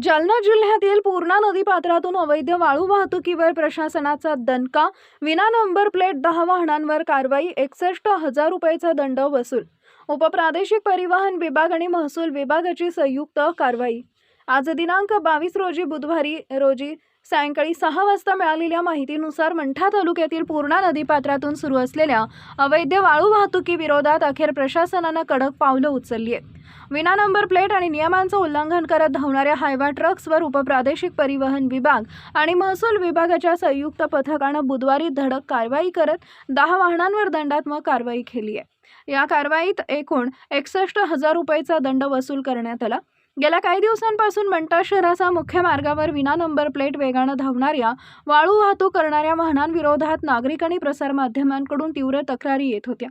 जालना जिल्ह्यातील पूर्णा नदीपात्रातून अवैध वाळू वाहतुकीवर प्रशासनाचा दणका. विना नंबर प्लेट 10 वाहनांवर कारवाई. 61,000 रुपयाचा दंड वसूल. उपप्रादेशिक परिवहन विभाग आणि महसूल विभागाची संयुक्त कारवाई. आज दिनांक 22 रोजी बुधवारी रोजी सायंकाळी 6 वाजता मिळालेल्या माहितीनुसार मंठा तालुक्यातील पूर्णा नदीपात्रातून सुरू असलेल्या अवैध वाळू वाहतुकी विरोधात अखेर प्रशासनानं कडक पावलं उचलली आहेत. विना नंबर प्लेट आणि नियमांचं उल्लंघन करत धावणाऱ्या हायवा ट्रक्सवर उपप्रादेशिक परिवहन विभाग आणि महसूल विभागाच्या संयुक्त पथकानं बुधवारी धडक कारवाई करत 10 वाहनांवर दंडात्मक कारवाई केली आहे. या कारवाईत एकूण 61,000 रुपयाचा दंड वसूल करण्यात आला. गेल्या काही दिवसांपासून मंठा शहराचा मुख्य मार्गावर विना नंबर प्लेट वेगानं धावणाऱ्या वाळू वाहतूक करणाऱ्या वाहनांविरोधात नागरिक आणि प्रसारमाध्यमांकडून तीव्र तक्रारी येत होत्या.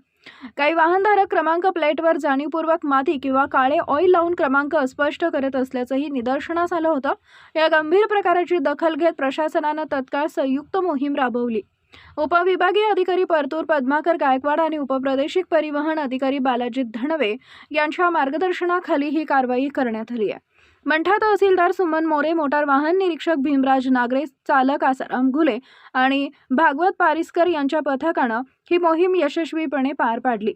काही वाहनधारक क्रमांक प्लेटवर जाणीवपूर्वक माती किंवा काळे ऑइल लावून क्रमांक अस्पष्ट करत असल्याचंही निदर्शनास आलं होतं. या गंभीर प्रकाराची दखल घेत प्रशासनानं तत्काळ संयुक्त मोहीम राबवली. उपविभागीय अधिकारी परतूर पद्माकर गायकवाड आणि उपप्रादेशिक परिवहन अधिकारी बालाजी धणवे यांच्या मार्गदर्शनाखाली ही कारवाई करण्यात आली आहे. मंठा तहसीलदार सुमन मोरे, मोटार वाहन निरीक्षक भीमराज नागरे, चालक आसाराम घुले आणि भागवत पारिस्कर यांच्या पथकानं ही मोहीम यशस्वीपणे पार पाडली.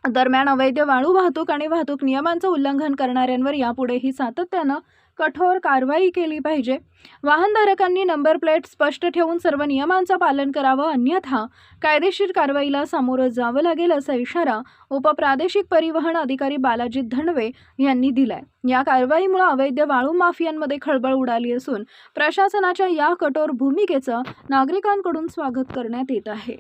दरम्यान अवैध वाळू वाहतूक आणि वाहतूक नियमांचं उल्लंघन करणाऱ्यांवर यापुढेही सातत्यानं कठोर कारवाई केली पाहिजे. वाहनधारकांनी नंबर प्लेट स्पष्ट ठेवून सर्व नियमांचं पालन करावं, अन्यथा कायदेशीर कारवाईला सामोरं जावं लागेल असा इशारा उपप्रादेशिक परिवहन अधिकारी बालाजी धणवे यांनी दिलाय. या कारवाईमुळे अवैध वाळू माफियांमध्ये खळबळ उडाली असून प्रशासनाच्या या कठोर भूमिकेचं नागरिकांकडून स्वागत करण्यात येत आहे.